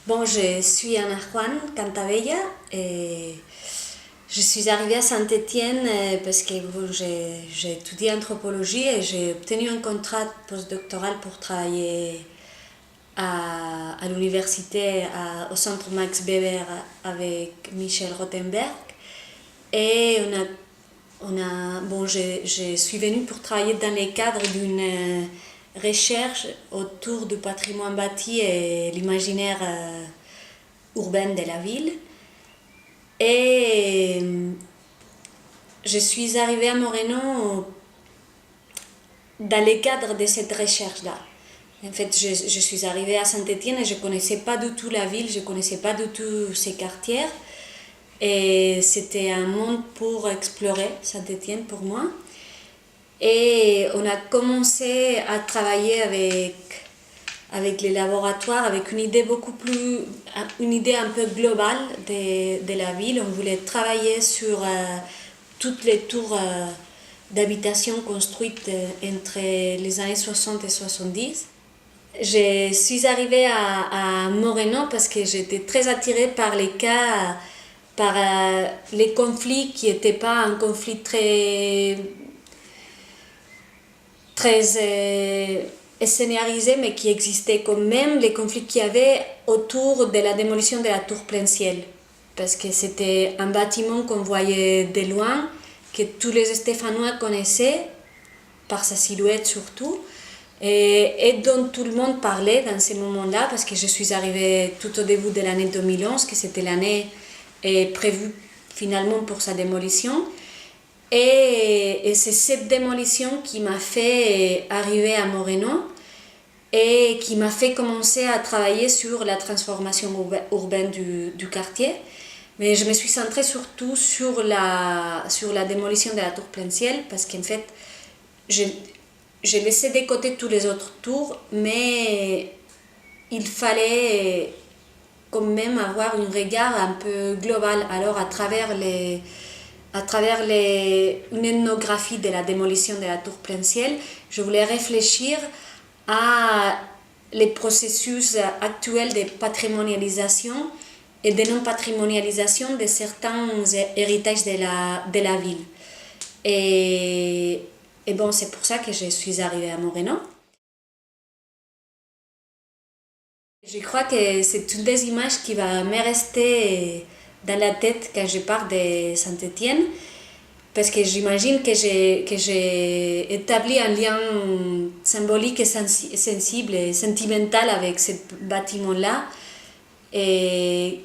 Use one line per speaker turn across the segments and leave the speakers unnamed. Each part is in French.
Bon, je suis Ana Juan Cantabella et je suis arrivée à Saint-Étienne parce que bon, j'ai étudié anthropologie et j'ai obtenu un contrat postdoctoral pour travailler à l'université, au centre Max Weber avec Michel Rothenberg. Et bon, je suis venue pour travailler dans le cadre d'une recherche autour du patrimoine bâti et l'imaginaire urbain de la ville. Et je suis arrivée à Moreno dans le cadre de cette recherche-là. En fait, je suis arrivée à Saint-Étienne et je ne connaissais pas du tout la ville, je ne connaissais pas du tout ses quartiers. Et c'était un monde pour explorer Saint-Étienne pour moi. Et on a commencé à travailler avec les laboratoires, avec une idée une idée un peu globale de la ville. On voulait travailler sur toutes les tours d'habitation construites entre les années 60 et 70. Je suis arrivée à Moreno parce que j'étais très attirée par les cas, par les conflits qui n'étaient pas un conflit très scénarisé, mais qui existait quand même, les conflits qu'il y avait autour de la démolition de la tour plein ciel. Parce que c'était un bâtiment qu'on voyait de loin, que tous les Stéphanois connaissaient, par sa silhouette surtout, et dont tout le monde parlait dans ces moments-là, parce que je suis arrivée tout au début de l'année 2011, que c'était l'année prévue finalement pour sa démolition. Et c'est cette démolition qui m'a fait arriver à Moreno et qui m'a fait commencer à travailler sur la transformation urbaine du quartier. Mais je me suis centrée surtout sur la démolition de la tour plein ciel parce qu'en fait, j'ai laissé de côté tous les autres tours, mais il fallait quand même avoir un regard un peu global. Alors à travers une ethnographie de la démolition de la tour plein ciel, je voulais réfléchir à les processus actuels de patrimonialisation et de non-patrimonialisation de certains héritages de la ville. Et bon, c'est pour ça que je suis arrivée à Moreno. Je crois que c'est une des images qui va me rester dans la tête quand je pars de Saint-Étienne, parce que j'imagine que j'ai établi un lien symbolique et sensible et sentimental avec ce bâtiment-là. Et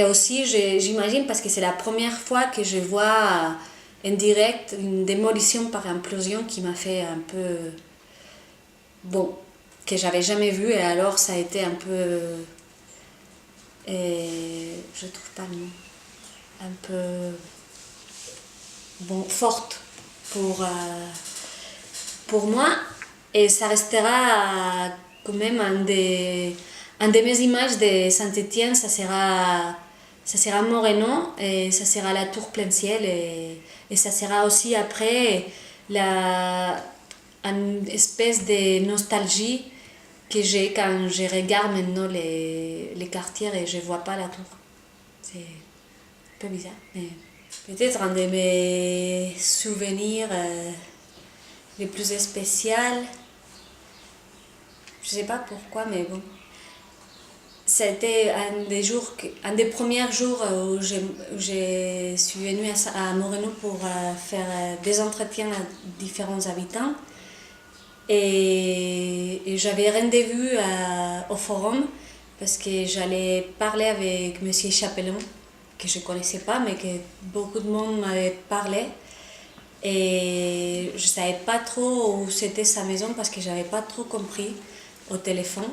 aussi, j'imagine, parce que c'est la première fois que je vois en direct une démolition par implosion qui m'a fait un peu... Bon, que j'avais jamais vu, et alors ça a été un peu... je trouve pas le mot. Un peu... Bon, forte pour moi, et ça restera quand même un de mes images de Saint-Étienne. Ça sera Moreno, et ça sera la tour plein ciel, et ça sera aussi après une espèce de nostalgie que j'ai quand je regarde maintenant les quartiers et je vois pas la tour. C'est un peu bizarre, mais... Peut-être un de mes souvenirs les plus spéciaux, je sais pas pourquoi, mais bon. C'était un des premiers jours où je suis venue à Moreno pour faire des entretiens à différents habitants. Et j'avais rendez-vous au forum parce que j'allais parler avec Monsieur Chapelon, que je ne connaissais pas, mais que beaucoup de monde m'avait parlé. Et je ne savais pas trop où c'était sa maison parce que je n'avais pas trop compris au téléphone.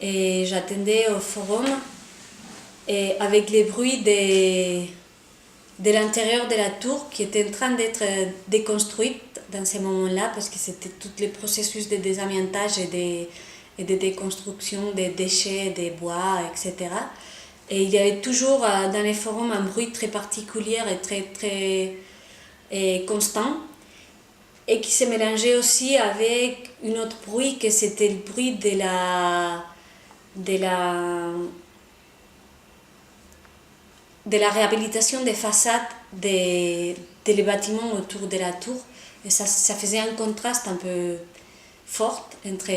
Et j'attendais au forum, et avec les bruits de l'intérieur de la tour qui était en train d'être déconstruite dans ces moments-là, parce que c'était tous les processus de désamiantage et de déconstruction des déchets, des bois, etc. Et il y avait toujours dans les forums un bruit très particulier et très constant, et qui se mélangeait aussi avec un autre bruit, que c'était le bruit de la réhabilitation des façades des bâtiments autour de la tour. Et ça faisait un contraste un peu fort entre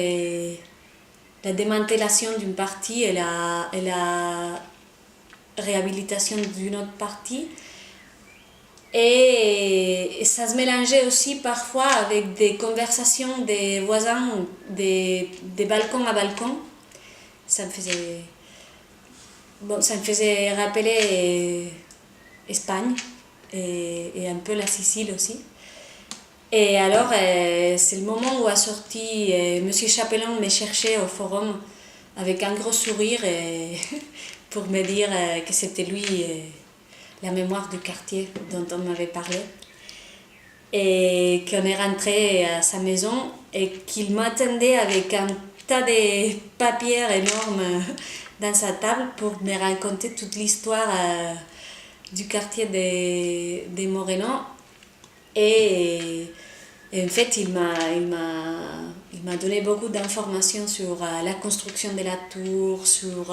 la démantélation d'une partie et la réhabilitation d'une autre partie. Et ça se mélangeait aussi parfois avec des conversations des voisins, des balcons à balcon. Ça me faisait rappeler Espagne et un peu la Sicile aussi. Et alors, c'est le moment où a sorti Monsieur Chapelain me chercher au forum avec un gros sourire pour me dire que c'était lui, la mémoire du quartier dont on m'avait parlé. Et qu'on est rentré à sa maison et qu'il m'attendait avec un tas de papiers énormes dans sa table pour me raconter toute l'histoire du quartier des Moreno. Et en fait, il m'a donné beaucoup d'informations sur la construction de la tour, sur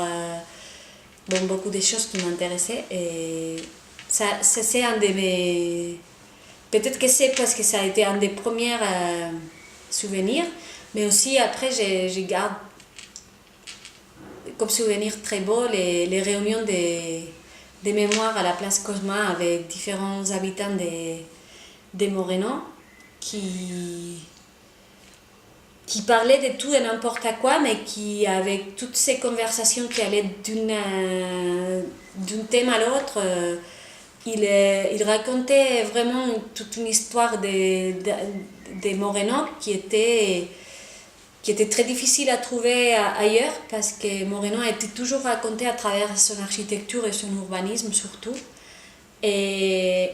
beaucoup de choses qui m'intéressaient. Et c'est un de mes... Peut-être que c'est parce que ça a été un des premiers souvenirs, mais aussi après, je garde comme souvenir très beau les réunions des mémoires à la place Cosma avec différents habitants des Moreno qui parlaient de tout et n'importe quoi, mais qui, avec toutes ces conversations qui allaient d'un thème à l'autre, il racontait vraiment toute une histoire des Moreno qui était très difficile à trouver ailleurs, parce que Moreno a été toujours raconté à travers son architecture et son urbanisme surtout. Et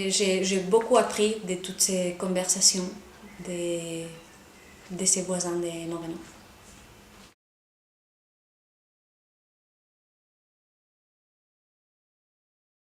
j'ai beaucoup appris de toutes ces conversations de ces voisins de Moreno.